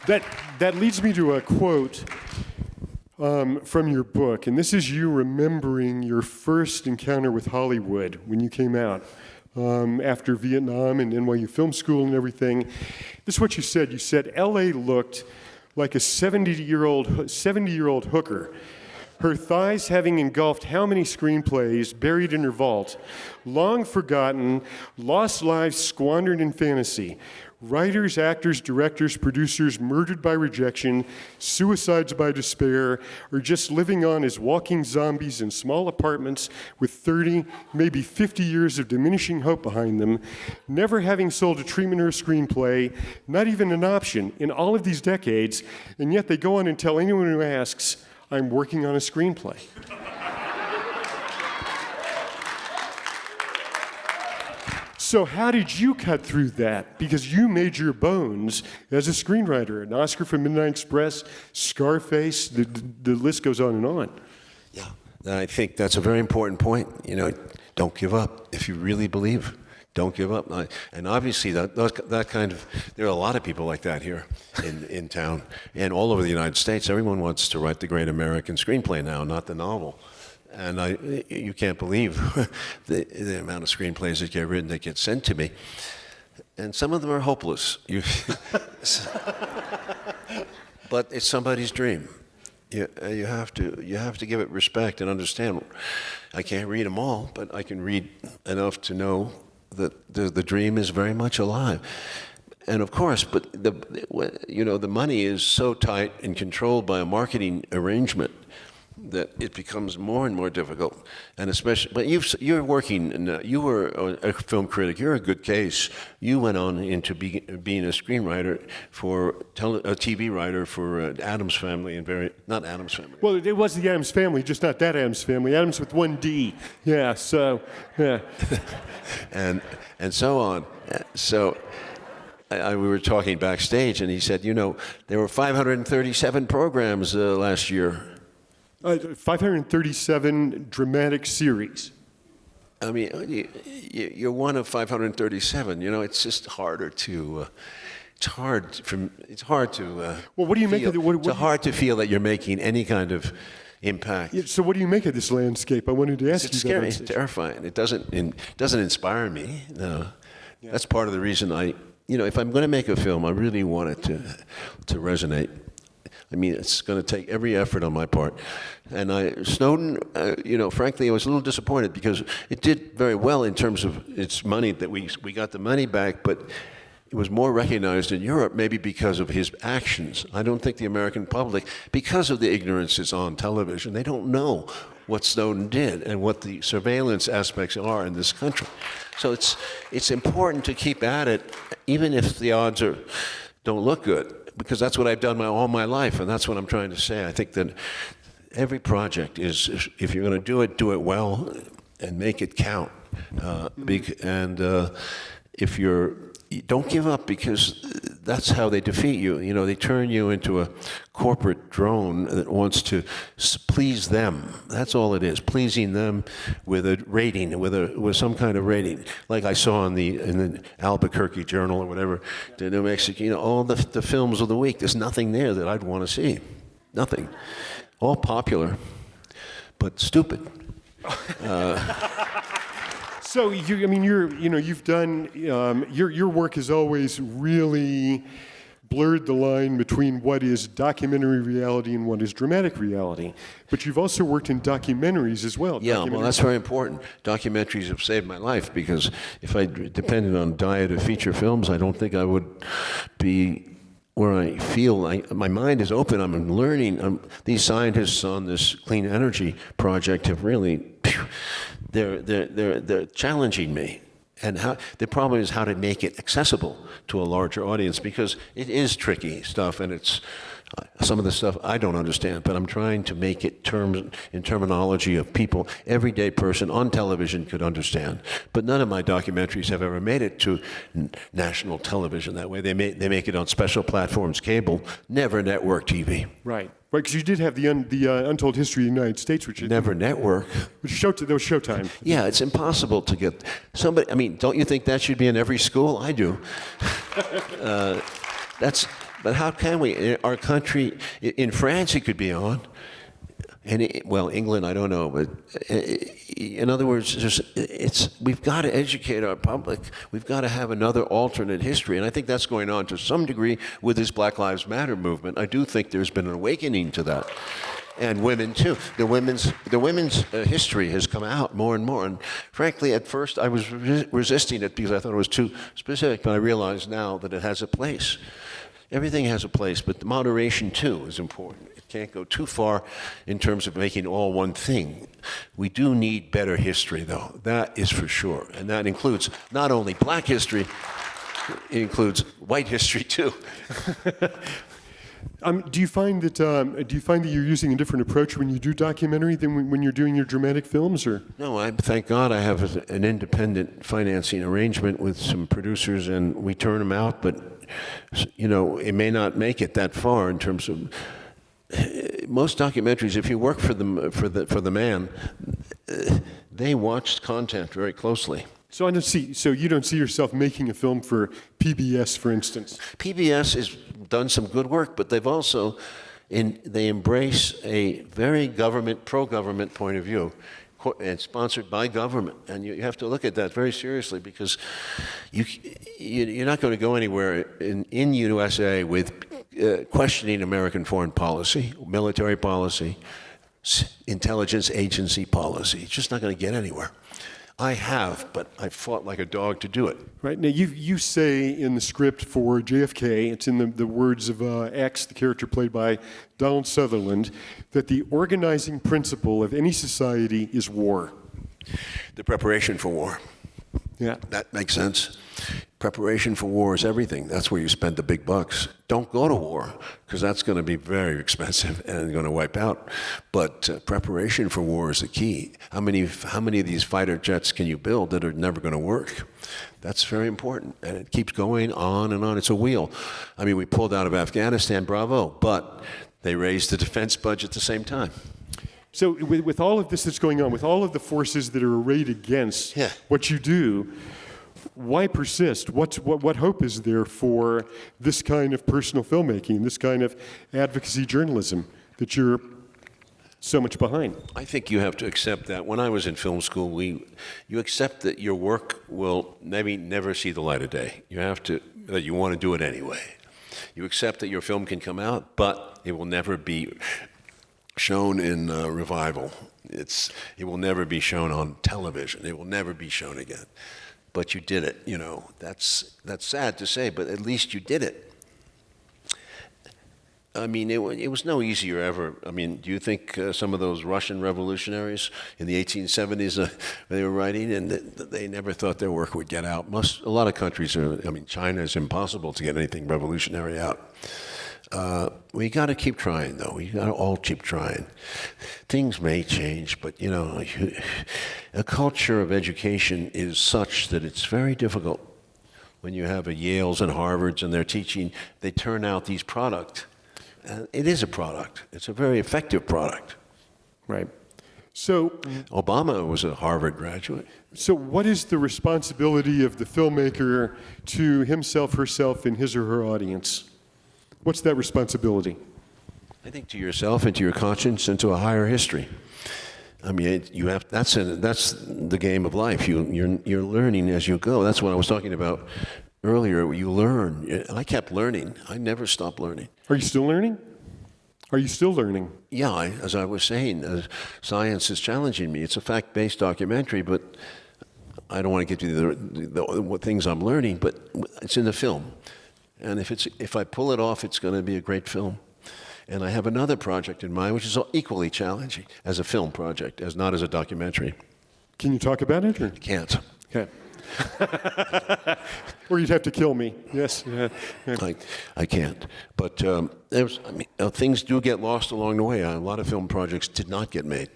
That leads me to a quote from your book, and this is you remembering your first encounter with Hollywood when you came out after Vietnam and NYU Film School and everything. This is what you said. You said, L.A. looked like a 70-year-old hooker, her thighs having engulfed how many screenplays buried in her vault, long forgotten, lost lives squandered in fantasy, writers, actors, directors, producers murdered by rejection, suicides by despair, or just living on as walking zombies in small apartments with 30, maybe 50 years of diminishing hope behind them, never having sold a treatment or a screenplay, not even an option in all of these decades, and yet they go on and tell anyone who asks, I'm working on a screenplay. So how did you cut through that? Because you made your bones as a screenwriter, an Oscar for Midnight Express, Scarface, the list goes on and on. Yeah, I think that's a very important point. You know, don't give up if you really believe. Don't give up. And obviously, that kind of, there are a lot of people like that here in town and all over the United States. Everyone wants to write the great American screenplay now, not the novel. And you can't believe the amount of screenplays that get written that get sent to me. And some of them are hopeless. But it's somebody's dream. You have to give it respect and understand. I can't read them all, but I can read enough to know that the dream is very much alive. And of course, but the money is so tight and controlled by a marketing arrangement that it becomes more and more difficult. And especially, but you're working, you were a film critic, you're a good case. You went on into being a screenwriter for, a TV writer for Addams Family and not Addams Family. Well, it was the Addams Family, just not that Addams Family, Addams with one D. Yeah, so, yeah. and so on. So we were talking backstage and he said, there were 537 programs last year. 537 dramatic series. I mean, you're one of 537. It's just harder to. It's hard to. Well, what do you make of it? It's hard to feel that you're making any kind of impact. Yeah, so, what do you make of this landscape? I wanted to ask you. It's scary. It's terrifying. It doesn't inspire me. No, yeah. That's part of the reason if I'm going to make a film, I really want it to resonate. I mean, it's going to take every effort on my part. And Snowden, frankly, I was a little disappointed because it did very well in terms of its money, that we got the money back, but it was more recognized in Europe, maybe because of his actions. I don't think the American public, because of the ignorance that's on television, they don't know what Snowden did and what the surveillance aspects are in this country. So it's important to keep at it, even if the odds don't look good. Because that's what I've done all my life, and that's what I'm trying to say. I think that every project is, if you're going to do it well and make it count. If don't give up, because that's how they defeat you. They turn you into a corporate drone that wants to please them. That's all it is, pleasing them with a rating, with some kind of rating. Like I saw in the Albuquerque Journal or whatever, the New Mexico, all the films of the week. There's nothing there that I'd want to see. Nothing. All popular, but stupid. So you've done your work has always really blurred the line between what is documentary reality and what is dramatic reality. But you've also worked in documentaries as well. Yeah, well, that's very important. Documentaries have saved my life, because if I depended on a diet of feature films, I don't think I would be where I feel my mind is open. I'm learning. These scientists on this clean energy project have really. They're challenging me, and the problem is how to make it accessible to a larger audience, because it is tricky stuff, and it's some of the stuff I don't understand, but I'm trying to make it in terminology of people, everyday person on television could understand. But none of my documentaries have ever made it to national television that way. They make it on special platforms, cable, never network TV. Right, because you did have the Untold History of the United States, which never network. That was Showtime. Yeah, it's impossible to get somebody. I mean, don't you think that should be in every school? I do. But how can we? Our country, in France, it could be on. And England, I don't know, but in other words, we've got to educate our public. We've got to have another alternate history, and I think that's going on to some degree with this Black Lives Matter movement. I do think there's been an awakening to that, and women too. The women's history has come out more and more. And frankly, at first, I was resisting it because I thought it was too specific, but I realize now that it has a place. Everything has a place, but the moderation too is important. It can't go too far in terms of making all one thing. We do need better history, though. That is for sure. And that includes not only black history, it includes white history too. Do you find that you're using a different approach when you do documentary than when you're doing your dramatic films, or? No, thank God I have an independent financing arrangement with some producers, and we turn them out. But it may not make it that far in terms of most documentaries. If you work for the man, they watch content very closely. So you don't see yourself making a film for PBS, for instance? PBS has done some good work, but they've also they embrace a very pro-government point of view, and sponsored by government. And you have to look at that very seriously, because you're not going to go anywhere in USA with questioning American foreign policy, military policy, intelligence agency policy. It's just not going to get anywhere. I have, but I fought like a dog to do it. Right. Now, you say in the script for JFK, it's in the words of X, the character played by Donald Sutherland, that the organizing principle of any society is war. The preparation for war. Yeah. That makes sense. Preparation for war is everything. That's where you spend the big bucks. Don't go to war, because that's going to be very expensive and going to wipe out. But preparation for war is the key. How many of these fighter jets can you build that are never going to work? That's very important, and it keeps going on and on. It's a wheel. I mean, we pulled out of Afghanistan, bravo, but they raised the defense budget at the same time. So with all of this that's going on, with all of the forces that are arrayed against what you do, why persist? What hope is there for this kind of personal filmmaking, this kind of advocacy journalism that you're so much behind? I think you have to accept that. When I was in film school, you accept that your work will maybe never see the light of day. That you want to do it anyway. You accept that your film can come out, but it will never be shown in revival. It will never be shown on television. It will never be shown again. But you did it, That's sad to say, but at least you did it. I mean, it was no easier ever. I mean, do you think some of those Russian revolutionaries in the 1870s, they were writing, and they never thought their work would get out? A lot of countries China is impossible to get anything revolutionary out. We got to keep trying, though. We got to all keep trying. Things may change, but a culture of education is such that it's very difficult when you have a Yales and Harvards and they're teaching. They turn out these products. And it is a product. It's a very effective product. Right. So Obama was a Harvard graduate. So what is the responsibility of the filmmaker to himself, herself, and his or her audience? What's that responsibility? I think to yourself and to your conscience and to a higher history. I mean, that's the game of life. You're learning as you go. That's what I was talking about earlier. You learn. I kept learning. I never stopped learning. Are you still learning? Are you still learning? Yeah, as I was saying, science is challenging me. It's a fact-based documentary, but I don't want to get to the things I'm learning, but it's in the film. And if I pull it off, it's going to be a great film. And I have another project in mind, which is equally challenging as a film project, not as a documentary. Can you talk about it? Or? Can't. Okay. Or you'd have to kill me. Yes. Yeah. I can't. But things do get lost along the way. A lot of film projects did not get made.